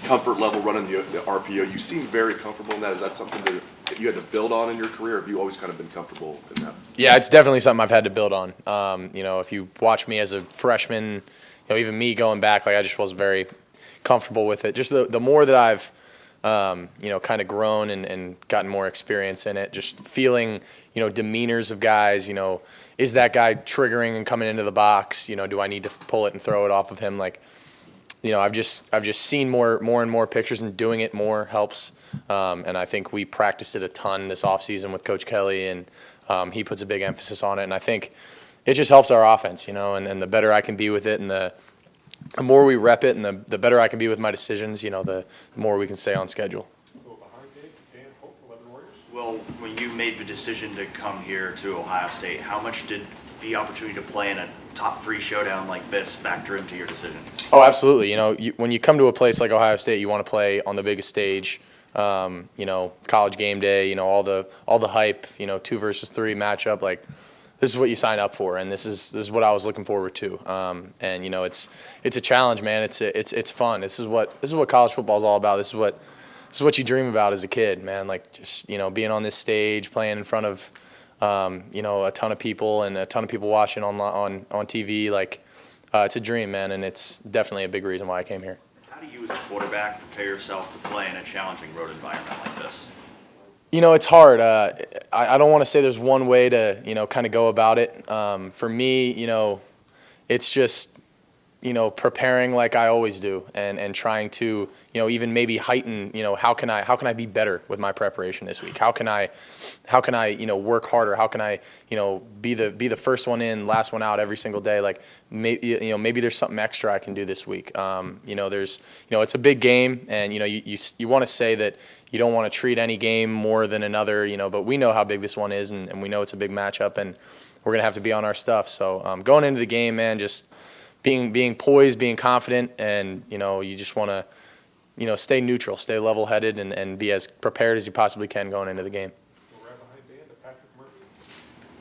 comfort level running the RPO. You seem very comfortable in that. Is that something that you had to build on in your career, or have you always kind of been comfortable in that? Yeah, it's definitely something I've had to build on. If you watch me as a freshman, even me going back, like I just wasn't very comfortable with it. Just the more that I've, kind of grown and gotten more experience in it, just feeling, demeanors of guys, is that guy triggering and coming into the box? Do I need to pull it and throw it off of him? Like, I've just seen more and more pictures, and doing it more helps. And I think we practiced it a ton this offseason with Coach Kelly, and he puts a big emphasis on it. And I think it just helps our offense, and the better I can be with it, and the more we rep it, and the better I can be with my decisions, the more we can stay on schedule. Well, when you made the decision to come here to Ohio State, how much did the opportunity to play in a top 3 showdown like this factor into your decision? Oh, absolutely. When you come to a place like Ohio State, you want to play on the biggest stage. College game day. All the hype. 2 versus 3 matchup. Like, this is what you sign up for, and this is what I was looking forward to. It's a challenge, man. It's fun. This is what college football is all about. This is what you dream about as a kid, man. Like, just being on this stage, playing in front of a ton of people, and a ton of people watching on TV. Like, it's a dream, man, and it's definitely a big reason why I came here. How do you as a quarterback prepare yourself to play in a challenging road environment like this? It's hard. I don't want to say there's one way to, kind of go about it. For me, it's just, preparing like I always do, and trying to, even maybe heighten, how can I be better with my preparation this week? How can I, work harder? How can I, be the first one in, last one out every single day? Like, maybe there's something extra I can do this week. It's a big game, and, you want to say that you don't want to treat any game more than another, but we know how big this one is, and we know it's a big matchup, and we're going to have to be on our stuff. So going into the game, man, just being poised, being confident, and, you just want to, stay neutral, stay level-headed, and be as prepared as you possibly can going into the game.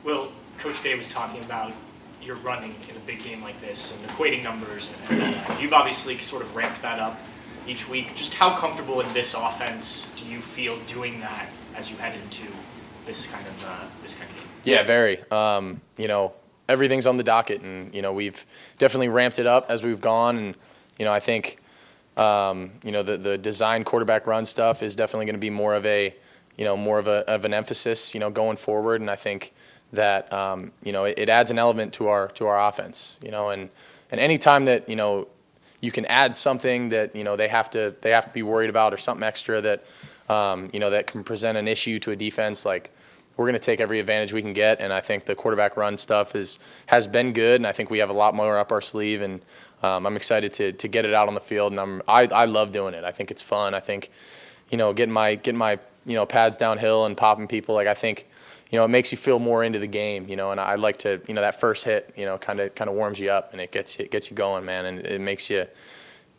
Well, Coach Day was talking about your running in a big game like this and equating numbers, and you've obviously sort of ramped that up each week. Just how comfortable in this offense do you feel doing that as you head into this kind of game? Yeah, very. Everything's on the docket, and we've definitely ramped it up as we've gone, and I think the design quarterback run stuff is definitely going to be more of an emphasis going forward, and I think that it adds an element to our offense, and any time that you can add something that they have to be worried about, or something extra that that can present an issue to a defense. Like, we're going to take every advantage we can get, and I think the quarterback run stuff has been good, and I think we have a lot more up our sleeve, and I'm excited to get it out on the field, and I love doing it. I think it's fun. I think getting my pads downhill and popping people, like, I think it makes you feel more into the game, and I like to that first hit kind of warms you up, and it gets you going, man, and it makes you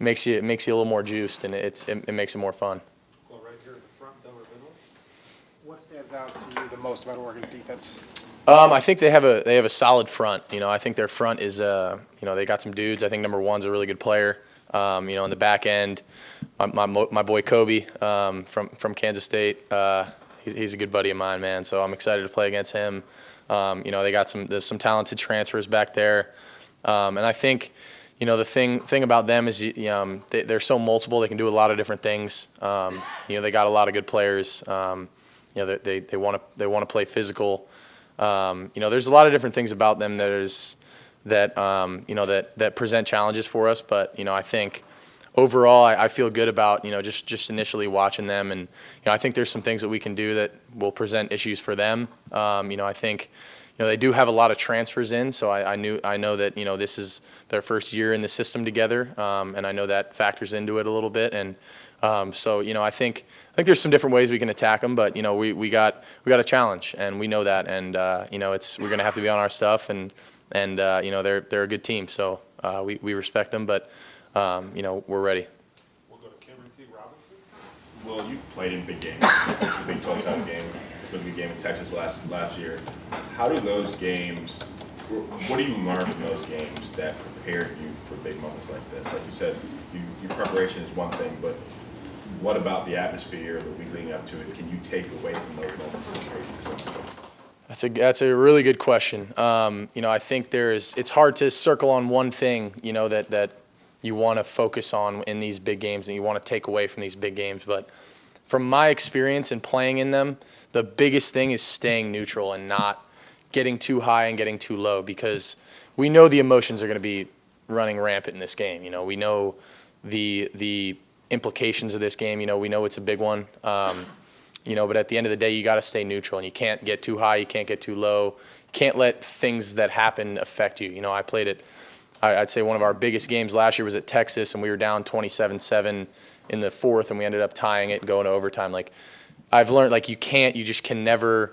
a little more juiced, and it makes it more fun. Well, right here in the front, what stands out to you the most about Oregon's defense? I think they have a solid front. I think their front is they got some dudes. I think number 1's a really good player. In the back end, my boy Kobe from Kansas State. He's a good buddy of mine, man. So I'm excited to play against him. They got there's some talented transfers back there, and I think the thing about them is they're so multiple. They can do a lot of different things. They got a lot of good players. They want to play physical. There's a lot of different things about them that present challenges for us. But I think overall, I feel good about just initially watching them, and I think there's some things that we can do that will present issues for them. I think they do have a lot of transfers in, so I know that this is their first year in the system together, and I know that factors into it a little bit, and so I think there's some different ways we can attack them, but we got a challenge, and we know that, and we're gonna have to be on our stuff, and they're a good team, so we respect them, but we're ready. We'll go to Cameron T. Robinson. Well, you've played in big games. It's a big 12-time game. The big game in Texas last year. How do those games What do you learn from those games that prepared you for big moments like this? Like you said, your preparation is one thing, but what about the atmosphere, the week leading up to it, can you take away from those moments that you present? That's a really good question. I think it's hard to circle on one thing, that you want to focus on in these big games and you want to take away from these big games. But from my experience in playing in them, the biggest thing is staying neutral and not getting too high and getting too low, because we know the emotions are going to be running rampant in this game. We know the implications of this game. We know it's a big one. But at the end of the day, you got to stay neutral, and you can't get too high, you can't get too low. You can't let things that happen affect you. I played it. I'd say one of our biggest games last year was at Texas, and we were down 27-7 in the fourth, and we ended up tying it and going to overtime. Like, I've learned, you just can never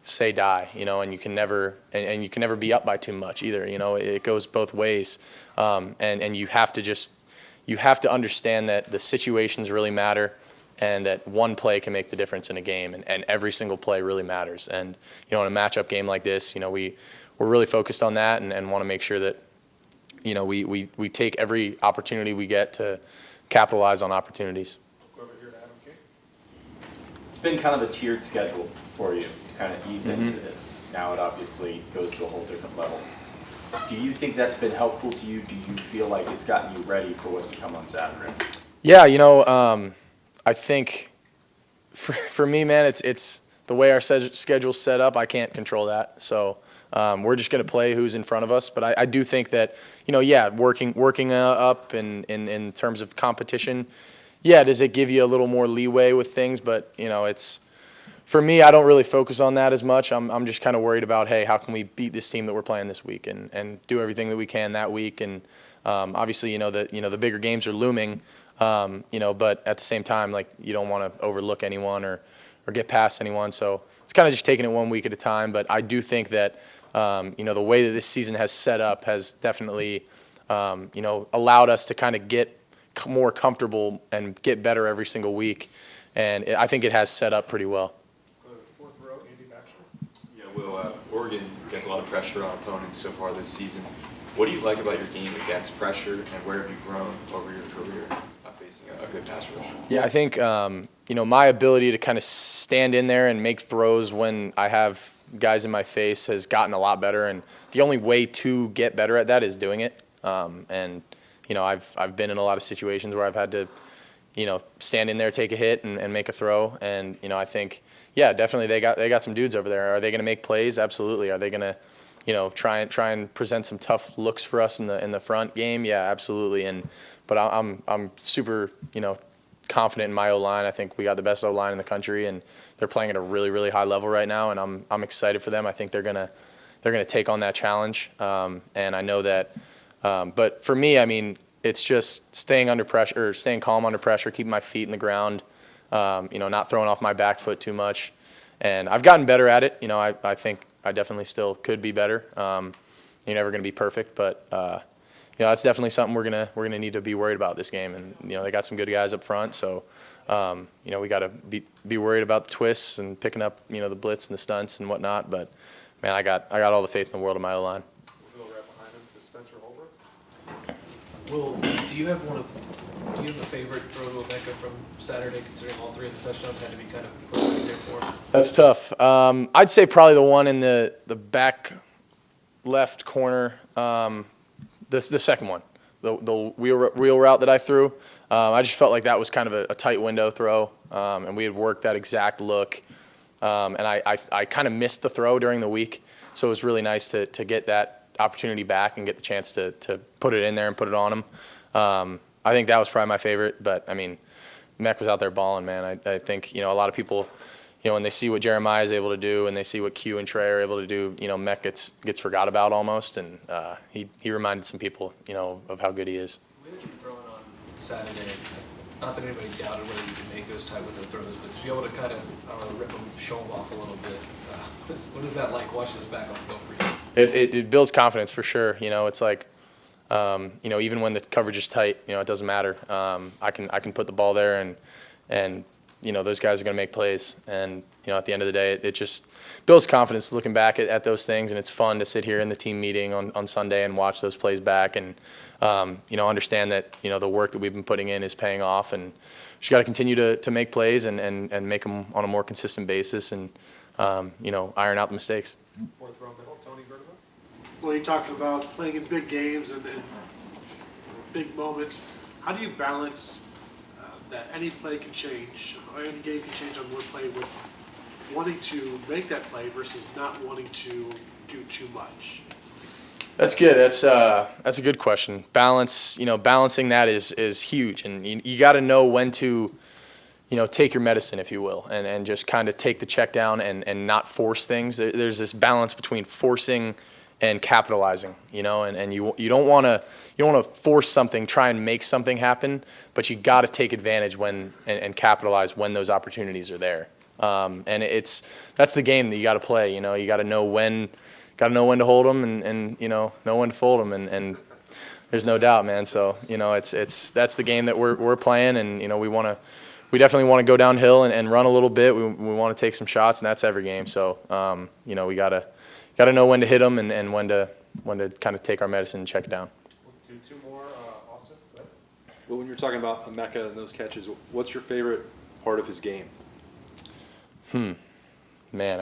say die, and you can never be up by too much either. It goes both ways, and you have to understand that the situations really matter, and that one play can make the difference in a game, and every single play really matters. And in a matchup game like this, we're really focused on that, and want to make sure that we take every opportunity we get to capitalize on opportunities. It's been kind of a tiered schedule for you to kind of ease into this. Now it obviously goes to a whole different level. Do you think that's been helpful to you? Do you feel like it's gotten you ready for what's to come on Saturday? Yeah, I think for me, man, it's the way our schedule's set up. I can't control that, so we're just going to play who's in front of us. But I do think that working up in terms of competition. Yeah, does it give you a little more leeway with things? But it's for me, I don't really focus on that as much. I'm just kind of worried about, hey, how can we beat this team that we're playing this week, and do everything that we can that week. And obviously, the bigger games are looming. But at the same time, you don't want to overlook anyone or get past anyone. So it's kind of just taking it one week at a time. But I do think that, the way that this season has set up has definitely, allowed us to kind of get more comfortable and get better every single week. And I think it has set up pretty well. Fourth row, Andy Baxter. Yeah, Will, Oregon gets a lot of pressure on opponents so far this season. What do you like about your game against pressure, and where have you grown over your career facing a good pass rush? Yeah, I think, my ability to kind of stand in there and make throws when I have guys in my face has gotten a lot better. And the only way to get better at that is doing it. I've been in a lot of situations where I've had to, stand in there, take a hit, and make a throw. And, I think, yeah, definitely they got some dudes over there. Are they going to make plays? Absolutely. Are they going to, try and present some tough looks for us in the front game? Yeah, absolutely. But I'm super, confident in my O-line. I think we got the best O-line in the country, and they're playing at a really, really high level right now, and I'm excited for them. I think they're gonna take on that challenge, and I know that. But for me, I mean, it's just staying under pressure, or staying calm under pressure, keeping my feet in the ground, not throwing off my back foot too much, and I've gotten better at it. I think I definitely still could be better. You're never gonna be perfect, but. That's definitely something we're gonna need to be worried about this game. And they got some good guys up front, so we got to be worried about the twists and picking up the blitz and the stunts and whatnot. But man, I got all the faith in the world in my O-line. We'll go right behind him to Spencer Holbrook. Will, do you have a favorite throw to Emeka from Saturday, considering all three of the touchdowns had to be kind of put right there for him? That's tough. I'd say probably the one in the back left corner. The second one, the wheel route that I threw, I just felt like that was kind of a tight window throw, and we had worked that exact look, and I kind of missed the throw during the week, so it was really nice to get that opportunity back and get the chance to put it in there and put it on him. I think that was probably my favorite, but I mean, Mech was out there balling, man. I think a lot of people, when they see what Jeremiah is able to do and they see what Q and Trey are able to do, Mech gets forgot about almost, and he reminded some people, of how good he is. The way that you're throwing on Saturday, not that anybody doubted whether you could make those tight window throws, but to be able to kind of, rip them, show them off a little bit, what is that like watching those back on film for you? It builds confidence for sure. It's like, even when the coverage is tight, it doesn't matter. I can put the ball there and those guys are going to make plays. And, at the end of the day, it just builds confidence looking back at those things. And it's fun to sit here in the team meeting on Sunday and watch those plays back and, understand that, the work that we've been putting in is paying off. And just got to continue to make plays and make them on a more consistent basis and, iron out the mistakes. Fourth row middle, Tony Vertigo. Well, you talked about playing in big games and big moments. How do you balance that any play can change, or any game can change on one play, with wanting to make that play versus not wanting to do too much? That's good. That's a good question. Balancing that is huge, and you got to know when to, take your medicine, if you will, and just kind of take the check down and not force things. There's this balance between forcing and capitalizing, and you don't want to force something, try and make something happen, but you got to take advantage and capitalize when those opportunities are there. And that's the game that you got to play. You got to know when to hold them and know when to fold them, and there's no doubt, man. So that's the game that we're playing, and we definitely want to go downhill and run a little bit. We want to take some shots, and that's every game. So we gotta know when to hit them and when to kind of take our medicine and check it down. We'll do two more, Austin. Go ahead. Well, when you're talking about Emeka and those catches, what's your favorite part of his game? Man,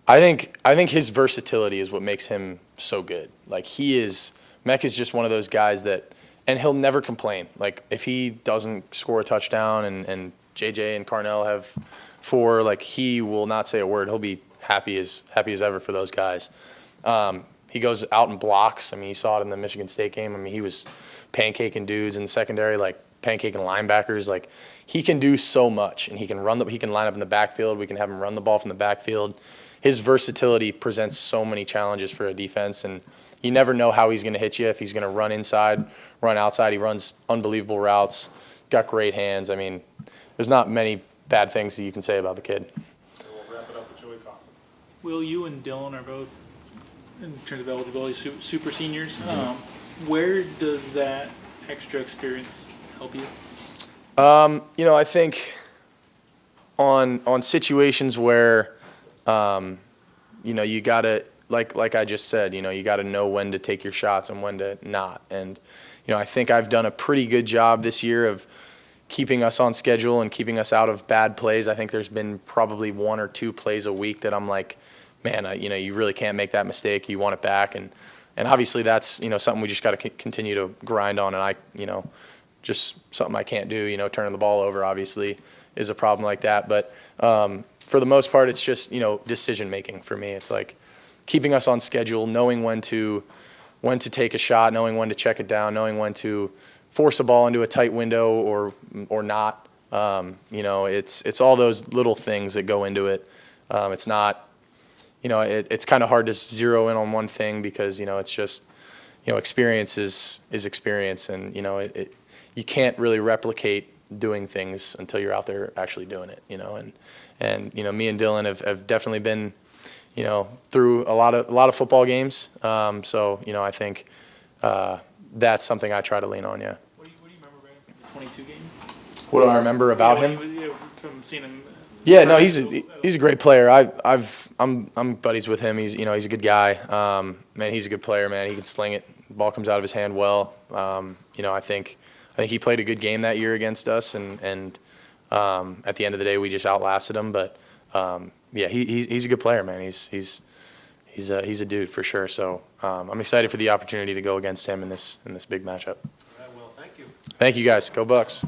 I think his versatility is what makes him so good. Like Mecca's just one of those guys that, and he'll never complain. Like if he doesn't score a touchdown and JJ and Carnell have 4, like he will not say a word. He'll be happy as ever for those guys. He goes out and blocks. I mean, you saw it in the Michigan State game. I mean, he was pancaking dudes in the secondary, like pancaking linebackers. Like he can do so much, and he can line up in the backfield. We can have him run the ball from the backfield. His versatility presents so many challenges for a defense, and you never know how he's going to hit you. If he's going to run inside, run outside. He runs unbelievable routes. Got great hands. I mean, there's not many bad things that you can say about the kid. We'll wrap it up with Joey Kaufman. Will, you and Dylan are both, in terms of eligibility, super seniors. Where does that extra experience help you? I think on situations where, you gotta, like I just said, you gotta know when to take your shots and when to not. And, I think I've done a pretty good job this year of keeping us on schedule and keeping us out of bad plays. I think there's been probably 1 or 2 plays a week that I'm like, man, you really can't make that mistake. You want it back. And obviously that's, something we just got to continue to grind on. And just something I can't do, turning the ball over obviously is a problem like that. But for the most part, it's just, decision making for me. It's like keeping us on schedule, knowing when to take a shot, knowing when to check it down, knowing when to force a ball into a tight window or not. It's all those little things that go into it. It's not, it's kind of hard to zero in on one thing because, it's just, experience is experience, and, you can't really replicate doing things until you're out there actually doing it, and me and Dylan have definitely been, through a lot of football games. So, I think that's something I try to lean on, yeah. What do you remember about the 22 game? What do I remember about him? From seeing him. Yeah, no, he's a great player. I'm buddies with him. He's a good guy. Man, he's a good player, man. He can sling it. The ball comes out of his hand well. I think he played a good game that year against us, and at the end of the day, we just outlasted him. But yeah, he's a good player, man. He's a dude for sure. So I'm excited for the opportunity to go against him in this big matchup. All right, well, thank you. Thank you guys. Go Bucks.